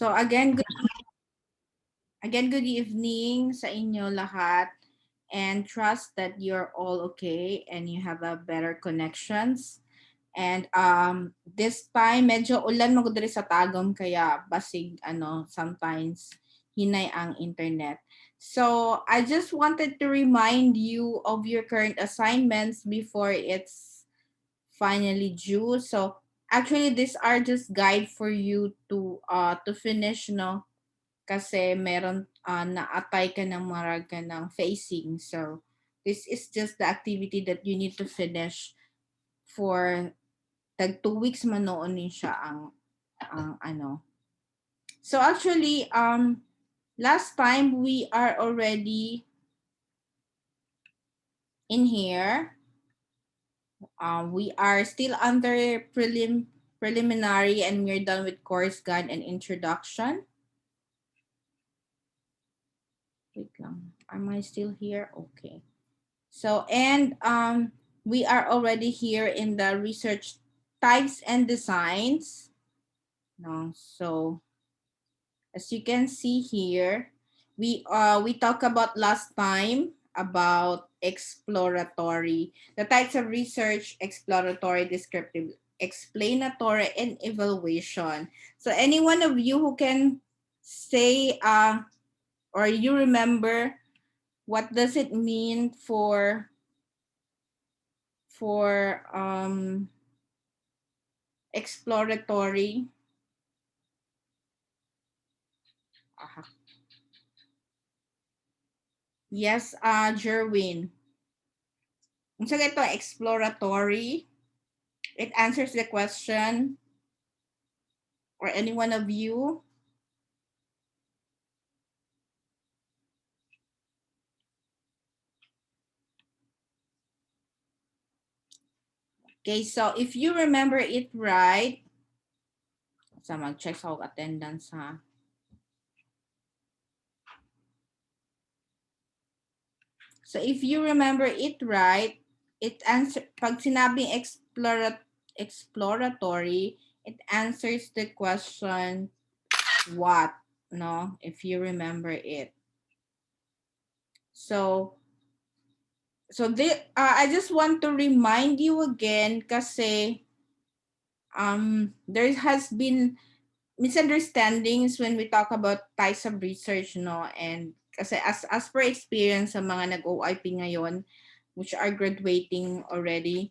So again, good evening sa inyo lahat, and trust that you're all okay and you have a better connections. And this time medyo ulan mo diri sa Tagum kaya basig sometimes hinay ang internet. So I just wanted to remind you of your current assignments before it's finally due. So actually these are just guide for you to finish, no, kasi meron na-apply ka ng marag ka ng facing. So this is just the activity that you need to finish for tag 2 weeks man noon ni siya ang ano. So actually last time we are already in here. We are still under preliminary and we're done with course guide and introduction. Wait lang. Am I still here? Okay. So, and we are already here in the research types and designs. No, so as you can see here, we talked about last time about exploratory, the types of research: exploratory, descriptive, explanatory, and evaluation. So any one of you who can say or you remember what does it mean for exploratory? Yes, Jerwin. So ito, exploratory. It answers the question. Or any one of you? Okay, so if you remember it right, so mag-check sa attendance ha. So if you remember it right, it answer pag sinabing exploratory, it answers the question what, no? If you remember it. So I just want to remind you again kasi there has been misunderstandings when we talk about types of research, no? And kasi as per experience sa mga nag-OIP ngayon, which are graduating already,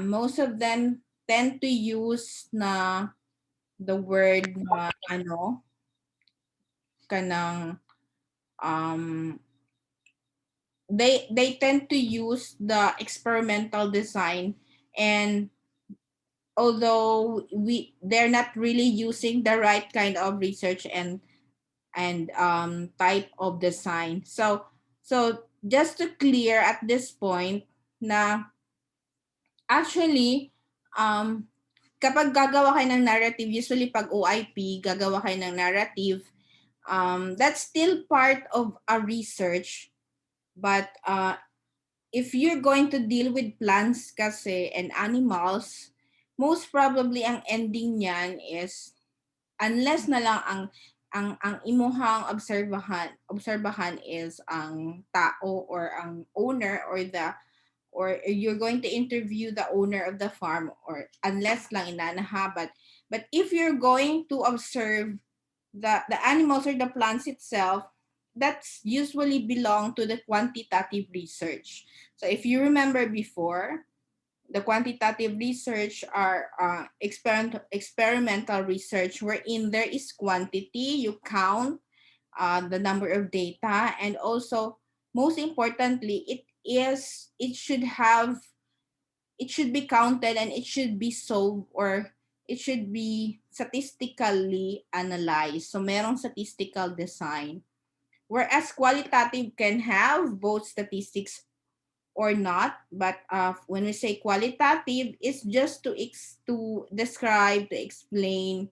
most of them tend to use na the word na kanang they tend to use the experimental design, and although they're not really using the right kind of research and type of design. So just to clear at this point na actually kapag gagawa kayo ng narrative, usually pag OIP gagawa kayo ng narrative, that's still part of a research, but if you're going to deal with plants kasi and animals, most probably ang ending niyan is unless na lang ang imuhang obserbahan is ang tao or ang owner or you're going to interview the owner of the farm, or unless lang inanaha, but if you're going to observe the animals or the plants itself, that's usually belong to the quantitative research. So if you remember before, the quantitative research are experimental research wherein there is quantity, you count the number of data, and also most importantly, it should be counted and it should be solved, or it should be statistically analyzed. So merong statistical design. Whereas qualitative can have both statistics or not, but when we say qualitative, it's just to describe, to explain.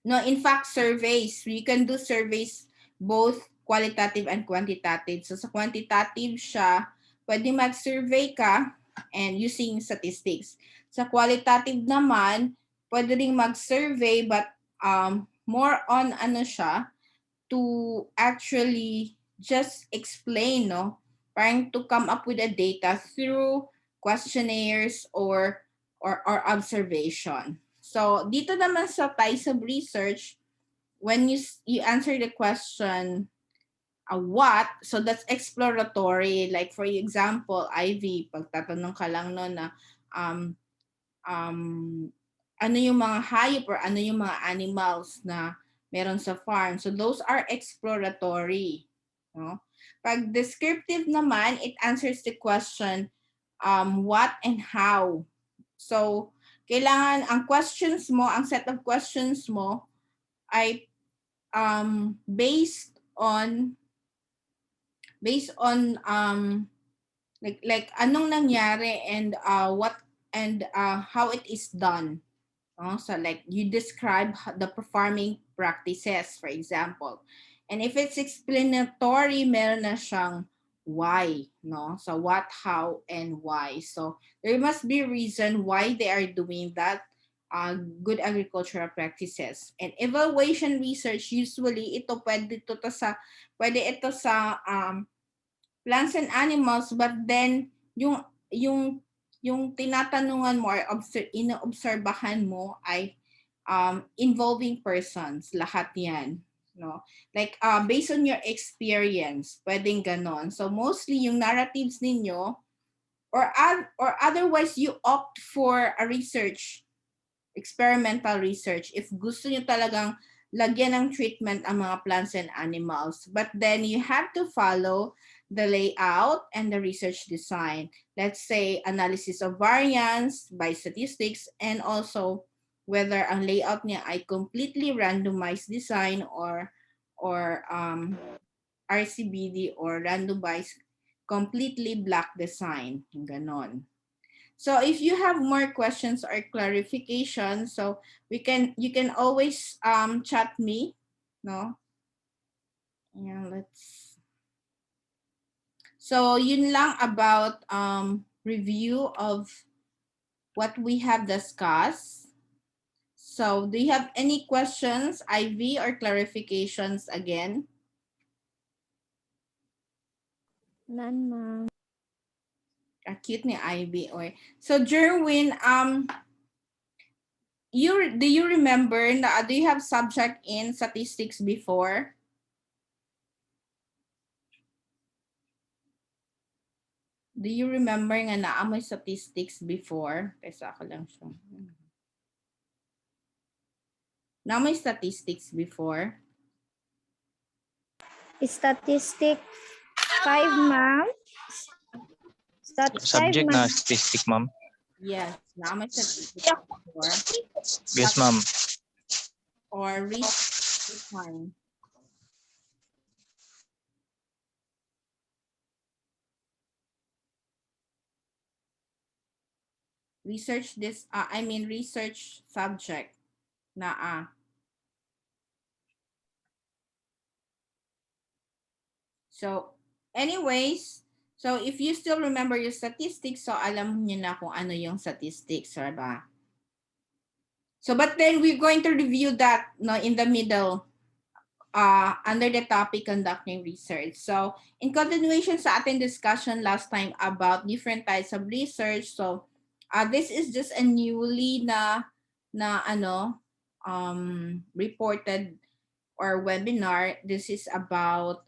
No, in fact, surveys, you can do surveys both qualitative and quantitative. So sa quantitative siya, pwede mag-survey ka and using statistics. Sa qualitative naman, pwede ring mag-survey but more on ano siya, to actually just explain, no? Trying to come up with a data through questionnaires or observation. So dito naman sa types of research, when you answer the question, what, so that's exploratory. Like for example, IV, pagtatanong ka lang no na um, um, ano yung mga hayop or ano yung mga animals na meron sa farm. So those are exploratory. No? Pag descriptive naman, it answers the question what and how. So kailangan ang questions mo, ang set of questions mo ay based on like anong nangyari and what and how it is done. So like you describe the farming practices, for example. And if it's explanatory, meron na siyang why, no? So what, how, and why. So there must be a reason why they are doing that good agricultural practices. And evaluation research, usually pwede ito sa plants and animals, but then yung tinatanungan mo or inoobserbahan mo ay involving persons, lahat yan. No? Like based on your experience, pwedeng ganon. So mostly yung narratives ninyo or otherwise you opt for a research, experimental research if gusto nyo talagang lagyan ng treatment ang mga plants and animals. But then you have to follow the layout and the research design. Let's say analysis of variance by statistics and also whether ang layout niya ay completely randomized design or RCBD or randomized completely black design. Ganon. So if you have more questions or clarification, so you can always chat me, no? Yeah, so yun lang about review of what we have discussed. So do you have any questions, Ivy, or clarifications again? None, ma'am. Cute ni Ivy. Okay. So Jerwin, do you remember na do you have subject in statistics before? Do you remember nga naamoy statistics before? Kaysa ako lang siya. Naamoy statistics before? Statistic 5, ma'am. Subject na statistic, ma'am. Yes, naamoy statistics before. Yes, ma'am. Or research design. Research subject na So, anyways, so if you still remember your statistics, so alam niyo na kung ano yung statistics, ba? So, but then we're going to review that no in the middle under the topic conducting research. So, in continuation sa ating discussion last time about different types of research, so this is just a newly reported or webinar. This is about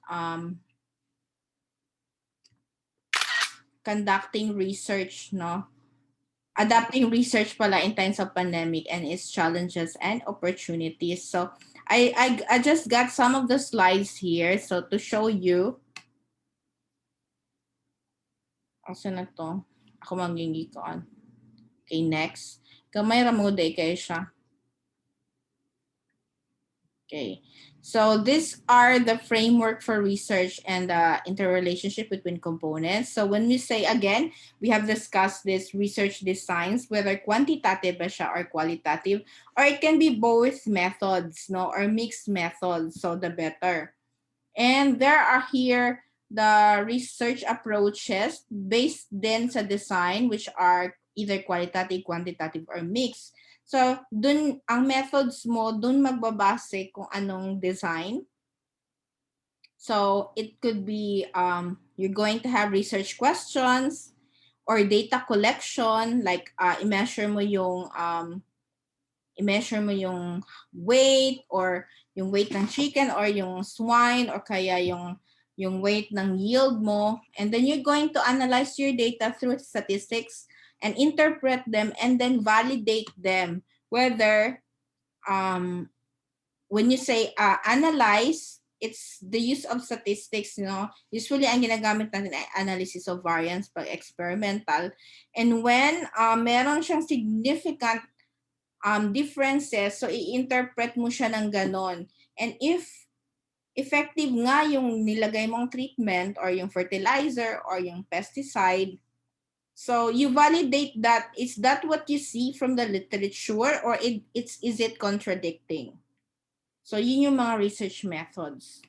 conducting research, no? Adapting research pala in times of pandemic and its challenges and opportunities. So I just got some of the slides here so to show you. Asa na to? Ako manggingikon. Okay, next. Kamay ra mo day kayo siya. Okay, so these are the framework for research and the interrelationship between components. So when we say, again, we have discussed this research designs, whether quantitative ba siya or qualitative, or it can be both methods, no, or mixed methods, so the better. And there are here the research approaches based then sa design, which are either qualitative, quantitative, or mixed. So, dun, ang methods mo, dun magbabase kung anong design. So, it could be, you're going to have research questions or data collection, like i-measure mo yung weight or yung weight ng chicken or yung swine or kaya yung weight ng yield mo. And then you're going to analyze your data through statistics and interpret them and then validate them. Whether when you say analyze, it's the use of statistics, usually ang ginagamit natin ay analysis of variance pag experimental. And when meron siyang significant differences, so i-interpret mo siya ng ganon. And if effective nga yung nilagay mong treatment or yung fertilizer or yung pesticide, so you validate that, is that what you see from the literature or is it contradicting? So yun yung mga research methods.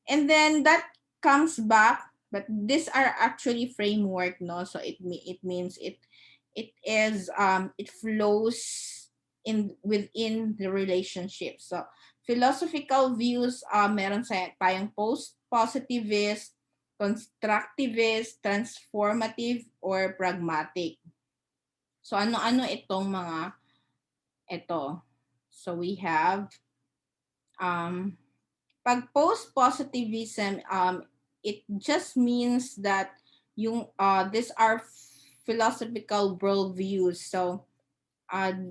And then that comes back, but these are actually framework, no? So it means it is it flows within the relationship. So philosophical views, meron tayong post-positivist, constructivist, transformative, or pragmatic. So ano-ano itong mga ito? So we have pag post-positivism, it just means that these are philosophical worldviews. So,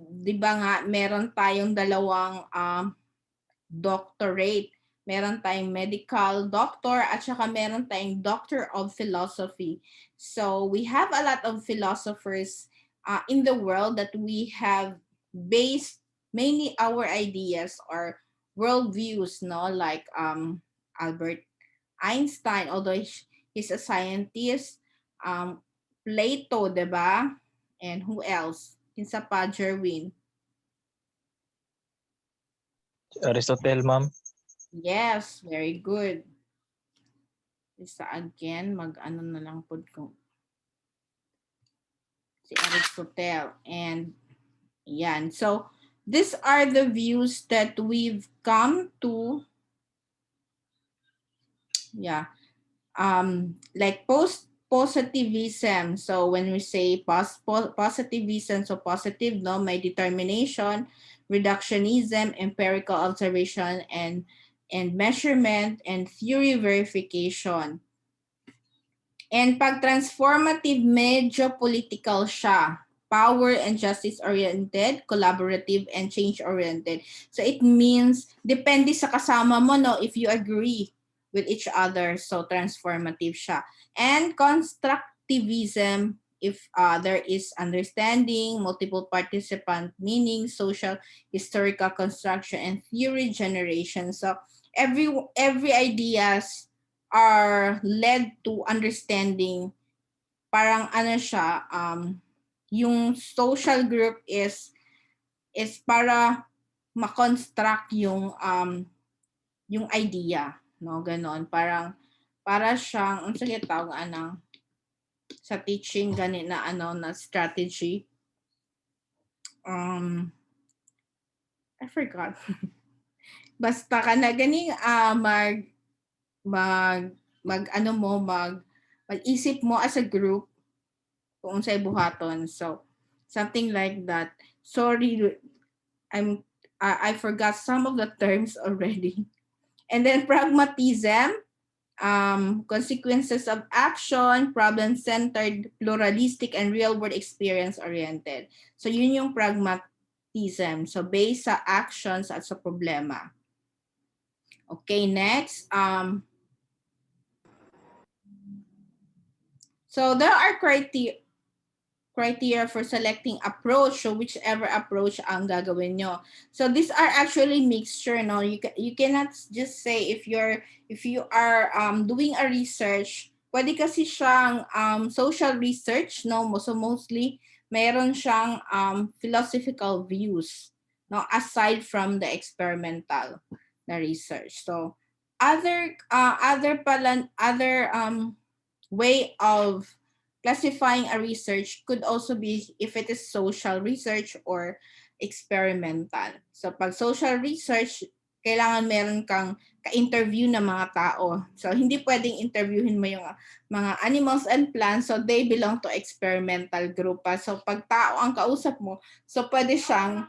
di ba nga, meron tayong dalawang doctorate. Meron tayong medical doctor at saka meron tayong doctor of philosophy. So, we have a lot of philosophers in the world that we have based mainly our ideas or worldviews, no? Like Albert Einstein, although he's a scientist, Plato, diba? And who else? Kinsa pa, Jerwin? Aristotle, ma'am. Yes, very good. Isa again, mag-ano na lang po kung si Aristotle. And yan. So, these are the views that we've come to, like post-positivism. So, when we say positivism, so positive, no, may determination, reductionism, empirical observation, and measurement, and theory verification. And pag transformative, medyo political siya. Power and justice-oriented, collaborative, and change-oriented. So it means, depende sa kasama mo, no, if you agree with each other. So transformative siya. And constructivism, if there is understanding, multiple participant, meaning, social, historical construction, and theory generation. So every ideas are led to understanding, parang ano siya, yung social group is para ma-construct yung idea, no, ganon. Para siyang, ang sige tawag sa teaching gani na na strategy. I forgot. Basta ka na ganing mag-isip mo as a group kung unsay buhaton. So something like that. Sorry, I forgot some of the terms already. And then pragmatism, consequences of action, problem-centered, pluralistic, and real-world experience-oriented. So yun yung pragmatism. So based sa actions at sa problema. Okay, next. So there are criteria for selecting approach, so whichever approach ang gagawin nyo. So these are actually mixture, no? You cannot just say if you are doing a research, pwede kasi siyang social research, no? So mostly meron siyang philosophical views, no, aside from the experimental na research. So other way of classifying a research could also be if it is social research or experimental. So pag social research, kailangan meron kang ka-interview ng mga tao. So hindi pwedeng interviewin mo yung mga animals and plants, so they belong to experimental group pa. So pag tao ang kausap mo, so pwede siyang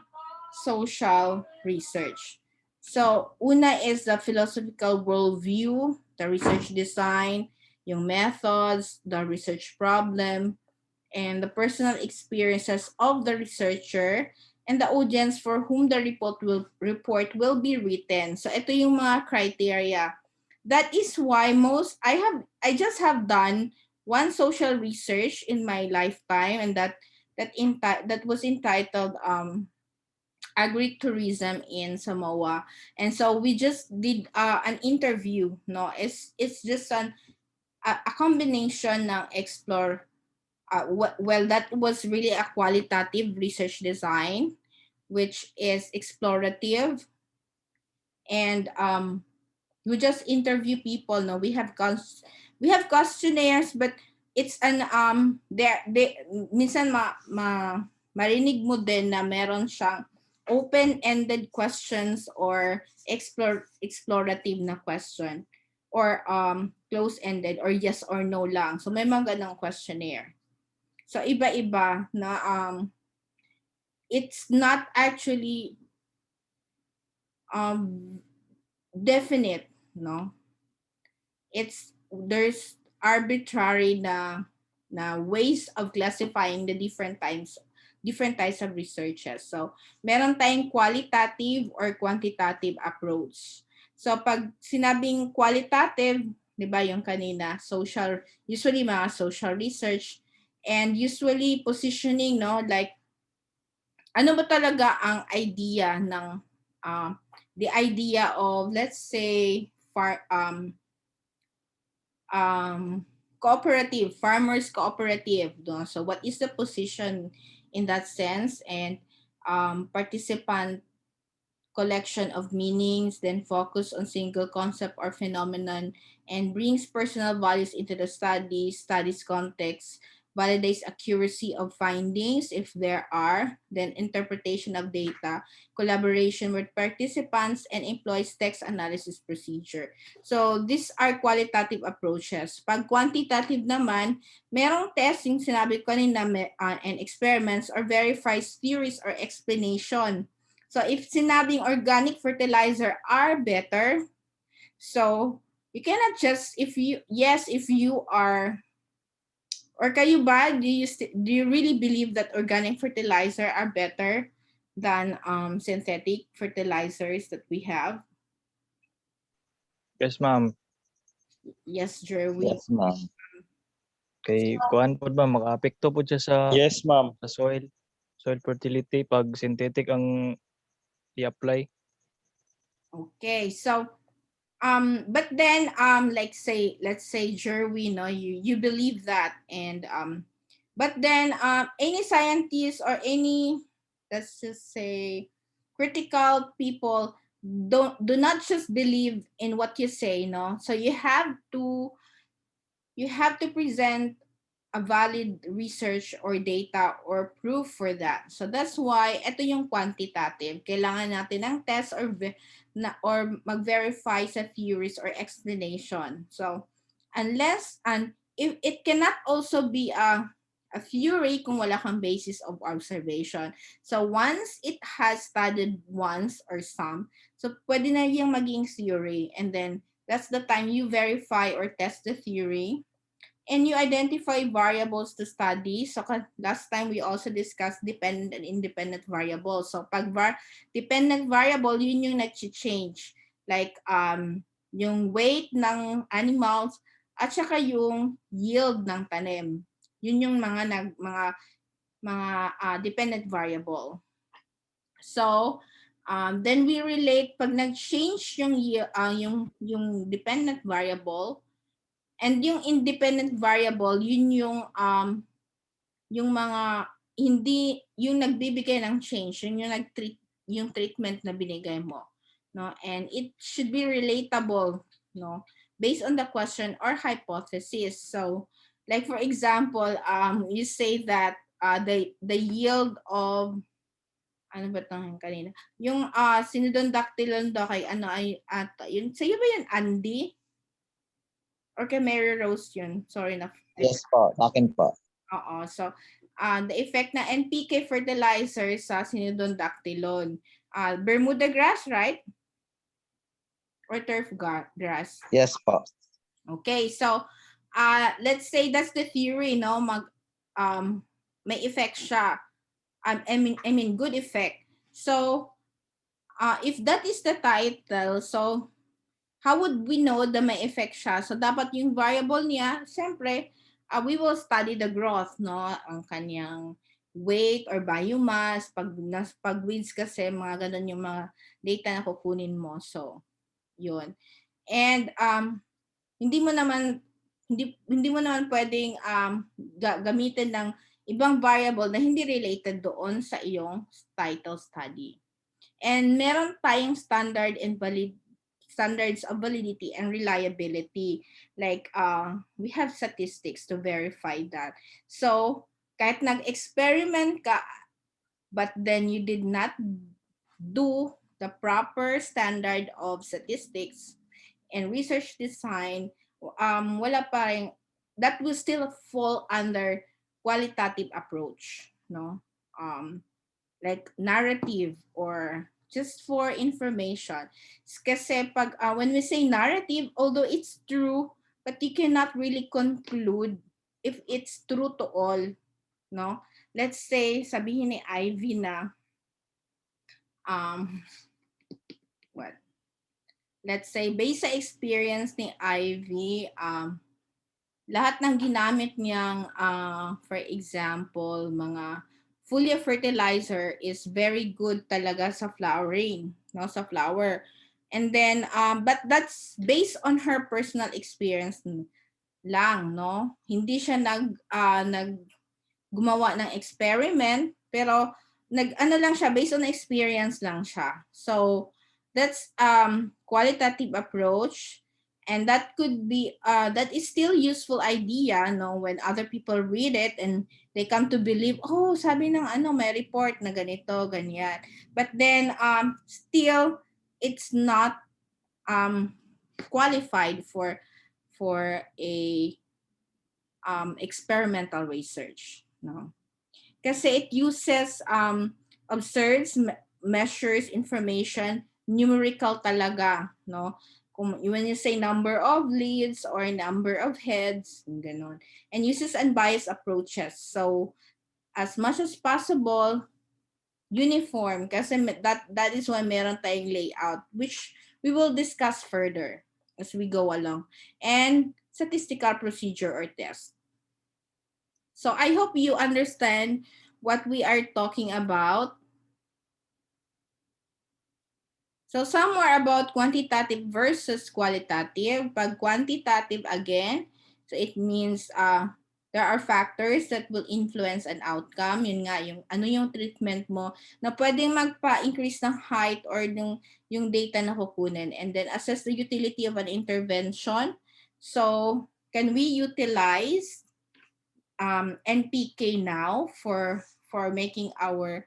social research. So una is the philosophical worldview, the research design, yung methods, the research problem, and the personal experiences of the researcher and the audience for whom the report will be written. So ito yung mga criteria. That is why I just have done one social research in my lifetime, and that was entitled agritourism in Samoa. And so we just did an interview. No, it's just a combination ng explore. Well, that was really a qualitative research design, which is explorative, and we just interview people. No, we have questionnaires, but it's an they minsan marinig mo din na meron siyang open-ended questions or explorative na question, or close-ended or yes or no lang. So may mga ganong questionnaire. So iba-iba na it's not actually definite, no? There's arbitrary na ways of classifying the different types of researches. So meron tayong qualitative or quantitative approach. So pag sinabing qualitative, 'di ba, yung kanina, usually mga social research, and usually positioning, no, like ano ba talaga ang idea ng the idea of, let's say, cooperative, farmers cooperative, no? So what is the position in that sense, and participant collection of meanings, then focus on single concept or phenomenon, and brings personal values into the studies context, validates accuracy of findings if there are, then interpretation of data, collaboration with participants, and employs text analysis procedure. So these are qualitative approaches. Pag quantitative naman, merong testing, sinabi ko kanina, and experiments or verifies theories or explanation. So if sinabing organic fertilizer are better, so you cannot just, if you are, or kayo ba, do you really believe that organic fertilizer are better than synthetic fertilizers that we have? Yes, ma'am. Yes, Jerry. Yes, ma'am. Kay kuan pod ba maka-apekto pod siya sa Yes, ma'am. sa soil fertility pag synthetic ang i-apply. Okay, so but then let's say Jerry, no, you believe that, and but then any scientists or any, let's just say, critical people do not just believe in what you say, no. So you have to present a valid research or data or proof for that. So that's why ito yung quantitative. Kailangan natin ng test or mag-verify sa theories or explanation. So if it cannot also be a theory kung wala kang basis of observation. So once it has studied once or some, so pwede na yung maging theory, and then that's the time you verify or test the theory. And you identify variables to study. So last time we also discussed dependent and independent variables. So pag dependent variable, yun yung nag-change. Like yung weight ng animals at saka yung yield ng tanim. Yun yung mga dependent variable. So then we relate pag nag-change yung dependent variable. And yung independent variable, yun yung mga hindi yung nagbibigay ng change, yun yung treatment na binigay mo, no? And it should be relatable, no, based on the question or hypothesis. So, like for example, you say that the yield of ano ba tong kanina? Yung sinudondactylon daw kay ano ay ata. Yun, sa'yo ba yun, Andy? Or kay Mary Rose yun? Sorry na. Yes po, akin po. Oo. So, the effect na NPK fertilizer sa sinudondactylon. Bermuda grass, right? Or turf grass? Yes po. Okay, so let's say that's the theory, no? May effect siya. I mean good effect. So, if that is the title, so how would we know na may effect siya? So dapat yung variable niya, siyempre, we will study the growth, no? Ang kanyang weight or biomass, pag weeds kasi mga ganun yung mga data na kukunin mo. So, yun. And hindi mo naman pwedeng gamitin ng ibang variable na hindi related doon sa iyong title study. And meron tayong standards of validity and reliability. Like we have statistics to verify that. So, kahit nag-experiment ka but then you did not do the proper standard of statistics and research design, wala pa rin, that will still fall under qualitative approach, no? Like narrative or just for information. Kasi pag when we say narrative, although it's true, but you cannot really conclude if it's true to all, no? Let's say sabihin ni Ivy na what? Let's say based sa experience ni Ivy, lahat ng ginamit niyang for example, mga foliar fertilizer is very good talaga sa flowering, no, sa flower. And then but that's based on her personal experience lang, no? Hindi siya gumawa ng experiment, pero nag-ano lang siya, based on experience lang siya. So, that's qualitative approach, and that could be, that is still useful idea, no, when other people read it and they come to believe, oh, sabi ng ano, may report na ganito, ganyan. But then, still, it's not qualified for a experimental research, no? Kasi it uses observes, measures information, numerical talaga, no? When you say number of leads or number of heads, ganon. And uses unbiased approaches. So as much as possible, uniform, kasi that is why meron tayong layout, which we will discuss further as we go along. And statistical procedure or test. So I hope you understand what we are talking about. So some more about quantitative versus qualitative. Pag quantitative again, so it means there are factors that will influence an outcome. Yun nga, yung ano yung treatment mo na pwedeng magpa-increase ng height or yung data na kukunin. And then assess the utility of an intervention. So can we utilize NPK now for making our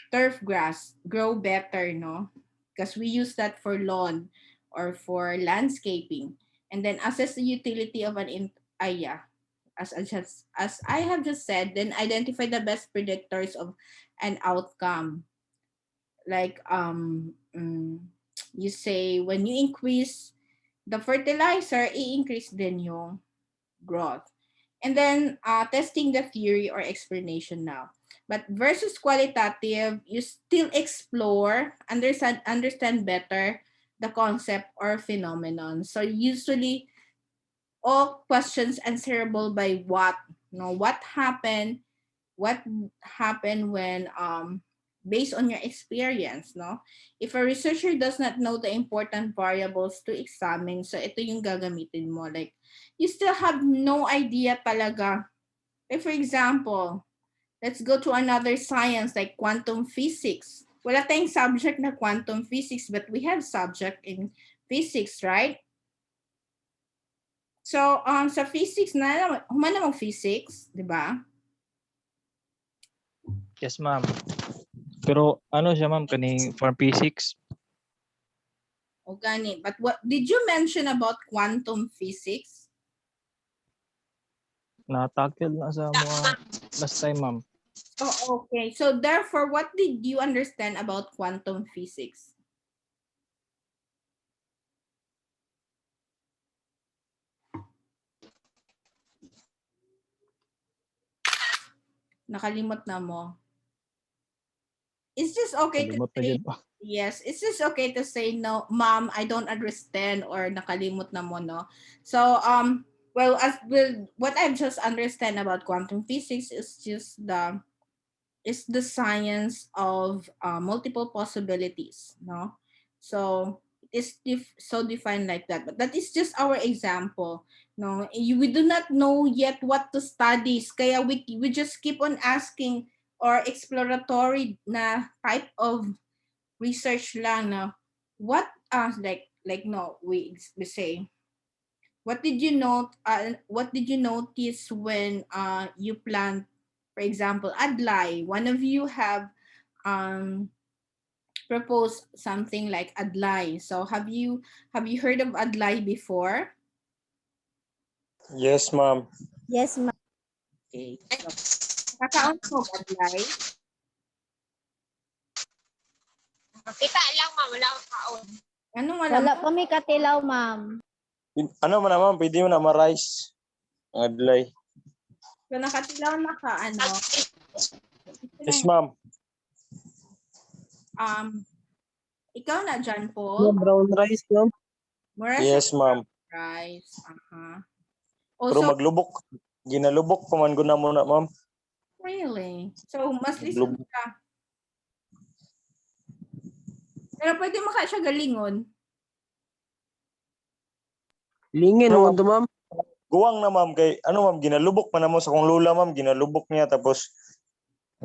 turf grass grow better, no? Because we use that for lawn or for landscaping. And then assess the utility of an as I have just said, then identify the best predictors of an outcome. Like you say when you increase the fertilizer, i-increase din yung growth. And then testing the theory or explanation now. But versus qualitative, you still explore, understand better the concept or phenomenon. So usually all questions answerable by what, what happened when based on your experience, no? If a researcher does not know the important variables to examine, so ito yung gagamitin mo. Like, you still have no idea talaga. Like for example, let's go to another science like quantum physics. Wala tayong subject na quantum physics, but we have subject in physics, right? So, sa physics na, humana mong physics, di ba? Yes, ma'am. Pero ano siya, ma'am, kaning form P6? O gani. But what did you mention about quantum physics? Na-tackle na sa mga last time, ma'am. Oh, okay. So therefore, what did you understand about quantum physics? Nakalimot na mo. It's just okay to Kalimot na say dyan pa. yes. It's just okay to say no, ma'am, I don't understand or nakalimot na mo, no? So well, as with what I've just understand about quantum physics is just the science of multiple possibilities, no? So it is so defined like that, but that is just our example, no? We do not know yet what to study, kaya we just keep on asking or exploratory na type of research lang, no? What like no, we say, what did you what did you notice when you plant, for example, adlay? One of you have um proposed something like adlay. So have you heard of adlay before? Yes, ma'am. Yes, ma'am. Okay. So nakakaon mo ba adlay? Kita lang, ma'am. Wala akong kaon. Ano Wala wala? pa may katilaw, ma'am. Ano man ma'am, pwede mo na ma-rice. Ang adlay. So nakatilaw na ka ano? Yes, ma'am. Ikaw na John Paul. Brown rice, ma'am. Mura Yes, ma'am. rice. Uh-huh. Pero Also, maglubok. Ginalubok pa man guna mo na, ma'am. really? So, mas lisod Maglubok. ka. Pero pwede mo ka siya galingon. Lingin Ano, mo to, ma'am. Guwang na, ma'am. Kay, ano, ma'am, ginalubok pa na mo sa kong lula, ma'am. Ginalubok niya. Tapos,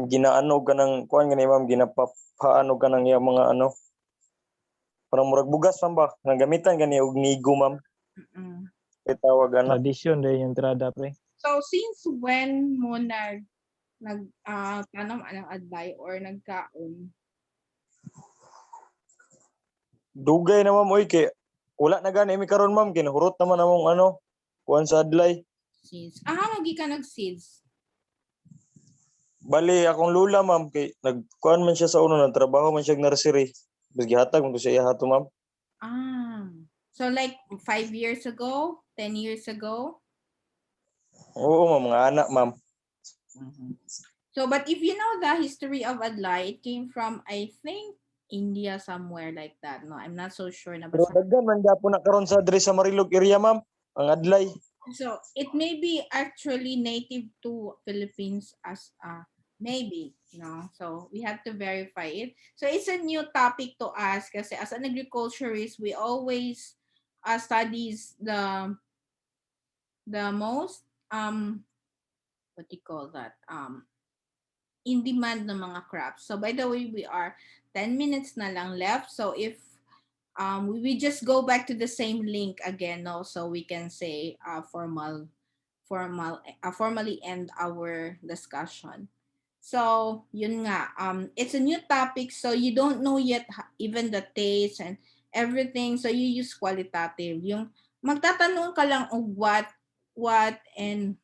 ginaano ka ng, kuhan gani, ma'am. Ginapaano ka ng yung mga ano. Parang murag bugas, ma'am ba? Nagamitan gani, og nigo, ma'am. Mm-mm. Kaya tawag, ano. Tradisyon din yung trada, pre. So, since when mo tanong anong adlay or nagkaon? Dugay na, ma'am. Uy, kay, wala na gani, mi karon, ma'am. Kinahurot naman namong, ano, kuhan sa adlay. Seeds. Lagi ka nag-seeds. Bali, akong lula, ma'am, kay nagkuhan man siya sa uno, nagtrabaho man siya nursery. Mas gihatag mo ko siya ihato, ma'am. So like 5 years ago, 10 years ago? Oo, ma'am, mga anak, ma'am. So, but if you know the history of adlay, it came from, I think, India somewhere like that. No, I'm not so sure. Pero daghan man gyapon na karon sa diri sa Marilog area, ma'am. Ang adlay. So it may be actually native to Philippines as maybe, no? So we have to verify it. So it's a new topic to us kasi as an agriculturist, we always studies the most what do you call that? In demand ng mga crops. So by the way, we are 10 minutes na lang left. So if we just go back to the same link again, no? So we can say formally end our discussion. So, yun nga, it's a new topic, so you don't know yet even the taste and everything, so you use qualitative. Yung magtatanong ka lang of what, and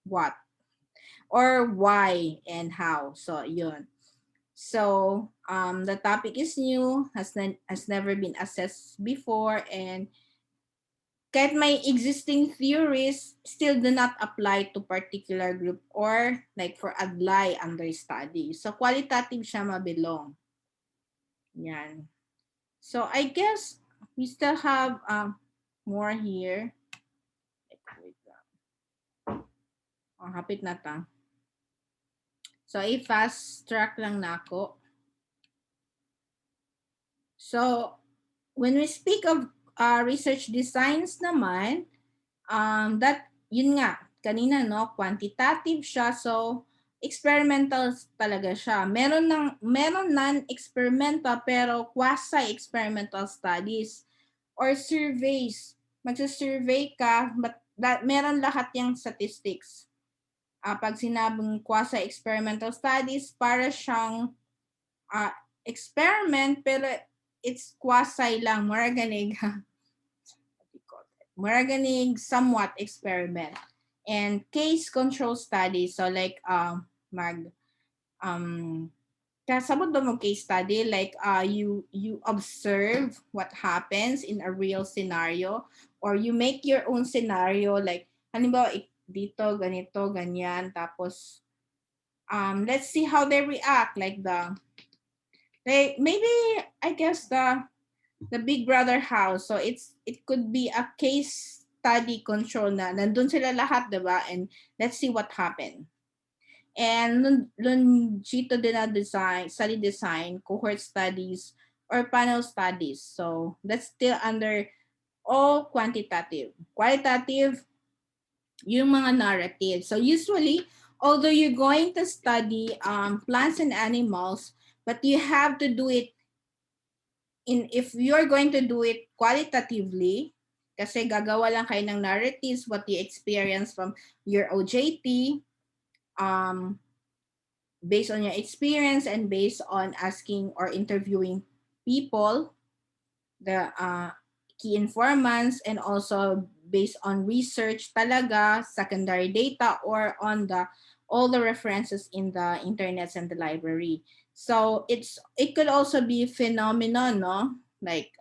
what, or why, and how. So, yun. So, the topic is new, has never been assessed before, and kahit may existing theories, still do not apply to particular group or like for adlay under study. So qualitative siya mabilong. Yan. So I guess we still have more here. Wait lang. Oh, hapit na ta. So i-fast track lang na ako. So when we speak of research designs naman, that yun nga kanina, no, quantitative siya, so experimental talaga siya. Meron non-experimental pero quasi-experimental studies or surveys. Magsa-survey ka, but meron lahat yung statistics. pag sinabing quasi-experimental studies, para siyang experiment, pero it's quasi lang, mura ganig, mura ganig somewhat experiment. And case control studies, so like kasabot ba mo case study, like you observe what happens in a real scenario, or you make your own scenario, like halimbawa dito ganito ganyan, tapos let's see how they react, like maybe I guess the Big Brother house, so it could be a case study control na nandun sila lahat, diba, and let's see what happened. And longitudinal design, study design, cohort studies, or panel studies. So that's still under all quantitative. Qualitative, yung mga narrative. So usually, although you're going to study plants and animals, but you have to do it if you're going to do it qualitatively, kasi gagawa lang kayo ng narratives, what you experience from your OJT, based on your experience and based on asking or interviewing people, the key informants, and also based on research talaga, secondary data, or on all the references in the internets and the library. So it could also be phenomenon, no? Like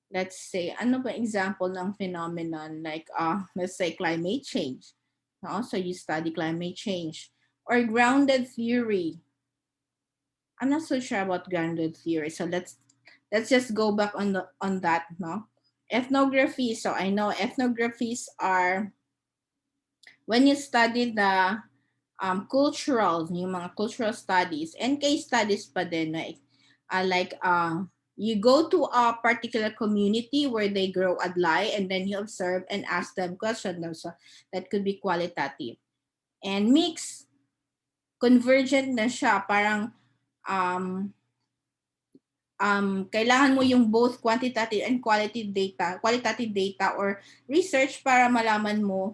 let's say, ano ba example ng phenomenon? Like let's say climate change. No? So you study climate change. Or grounded theory. I'm not so sure about grounded theory. So let's just go back on that, no? Ethnography. So I know ethnographies are when you study the cultural, yung mga cultural studies, and case studies pa din, like you go to a particular community where they grow adlay, and then you observe and ask them questions. So that could be qualitative. And mix, convergent na siya, parang kailangan mo yung both quantitative and qualitative data or research para malaman mo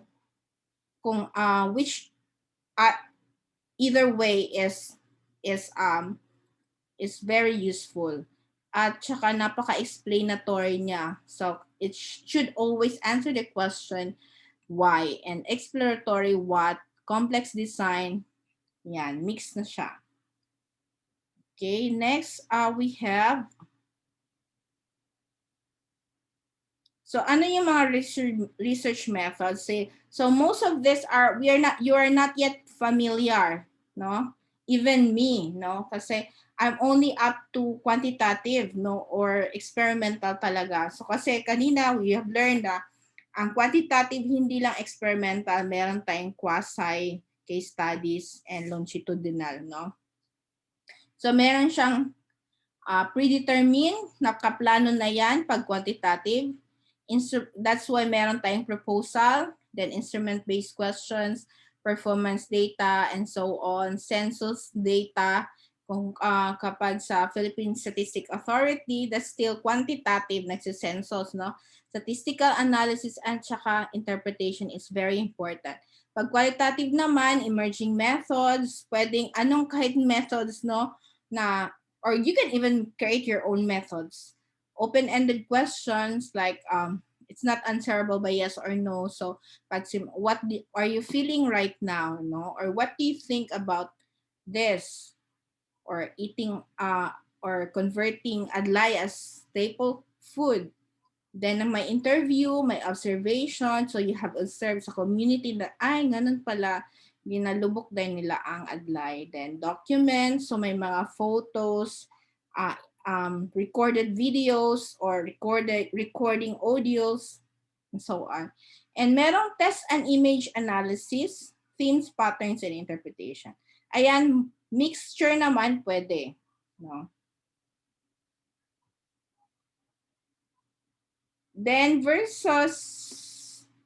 kung which either way is very useful. At saka napaka-explanatory niya. So it should always answer the question why, and exploratory what, complex design, yan, mix na siya. Okay, next we have, so ano yung mga research methods? So most of this you are not yet familiar, no? Even me, no? Kasi I'm only up to quantitative, no, or experimental talaga. So kasi kanina we have learned na ang quantitative hindi lang experimental, meron tayong quasi, case studies, and longitudinal, no? So meron siyang predetermined, nakaplano na yan pag quantitative. That's why meron tayong proposal, then instrument-based questions, performance data, and so on, census data. Kung kapag sa Philippine Statistic Authority, that's still quantitative, nagsisensus, no? Statistical analysis and saka interpretation is very important. Pag qualitative naman, emerging methods, pwedeng anong kahit methods, no, na, or you can even create your own methods. Open-ended questions like it's not answerable by yes or no. So, what are you feeling right now, no? Or what do you think about this? Or eating or converting adlay as staple food. Then may interview, may observation. So you have observed sa community na ay ganun pala, ginalubok din nila ang adlay. Then documents, so may mga photos, recorded videos or recording audios, and so on. And merong test and image analysis, themes, patterns, and interpretation. Ayan, mixture naman pwede, no? Then versus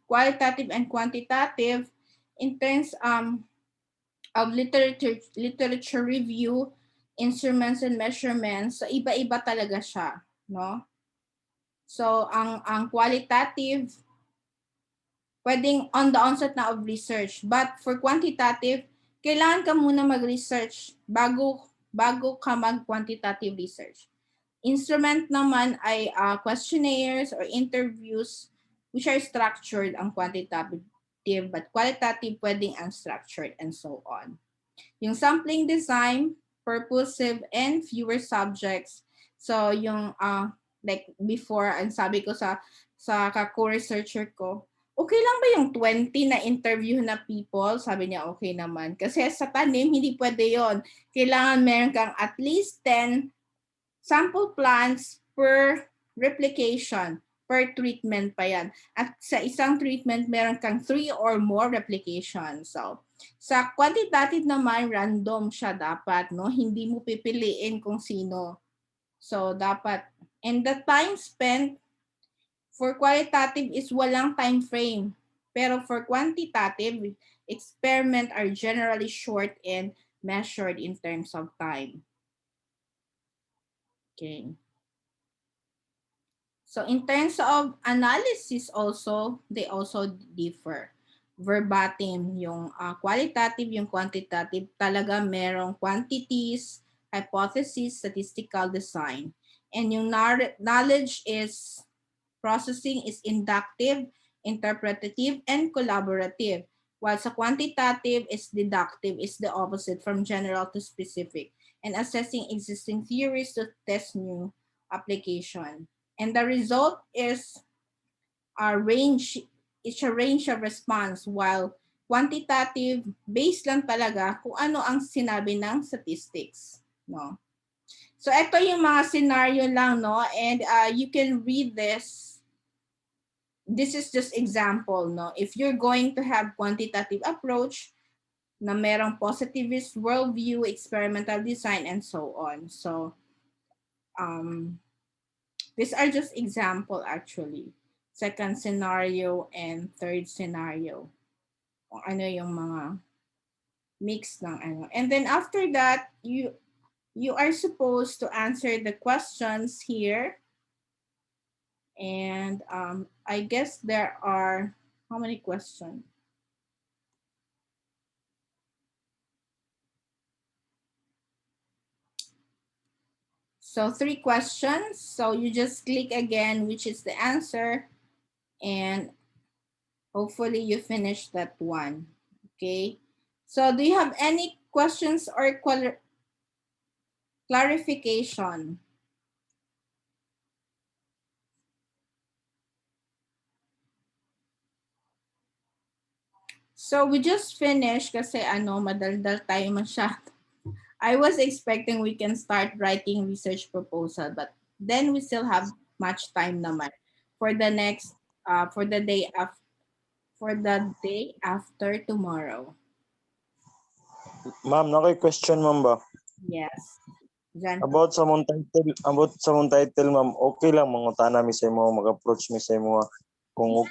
qualitative and quantitative in terms of literature review, instruments and measurements, so iba-iba talaga siya, no? So ang qualitative pwedeng on the onset na of research. But for quantitative, kailangan ka muna mag-research bago ka mag-quantitative research. Instrument naman ay questionnaires or interviews which are structured ang quantitative, but qualitative pwedeng unstructured and so on. Yung sampling design, purposive and fewer subjects. So yung like before, ang sabi ko sa ka-co-researcher ko, okay lang ba yung 20 na interview na people? Sabi niya, okay naman. Kasi sa tanim, hindi pwede yon. Kailangan meron kang at least 10 sample plants per replication, per treatment pa yan. At sa isang treatment, meron kang 3 or more replications. So, sa quantitative naman, random siya dapat, no? Hindi mo pipiliin kung sino. So, dapat. And the time spent for qualitative is walang time frame. Pero for quantitative, experiment are generally short and measured in terms of time. Okay. So in terms of analysis also, they also differ. Verbatim, yung qualitative, yung quantitative, talaga merong quantities, hypothesis, statistical design. And yung knowledge is, processing is inductive, interpretative, and collaborative. While sa quantitative is deductive, is the opposite from general to specific, and assessing existing theories to test new application. And the result is a range, it's a range of response, while quantitative, based lang talaga kung ano ang sinabi ng statistics. No? So ito yung mga scenario lang, no? And you can read this. This is just example, no? If you're going to have quantitative approach, na merong positivist worldview, experimental design, and so on. So, these are just example actually. Second scenario and third scenario. Kung ano yung mga mix ng ano. And then after that, you are supposed to answer the questions here. And I guess there are, how many questions? So 3 questions. So you just click again, which is the answer. And hopefully you finish that one. Okay. So do you have any questions or clarification? So we just finished kasi madaldal tayo masyado. I was expecting we can start writing research proposal, but then we still have much time naman for the next for the day after tomorrow. Ma'am, nakoy question ma'am ba? Yes. Jan. About sa mong title, ma'am, okay lang mangutana mi sa imo, mag-approach mi sa imo kung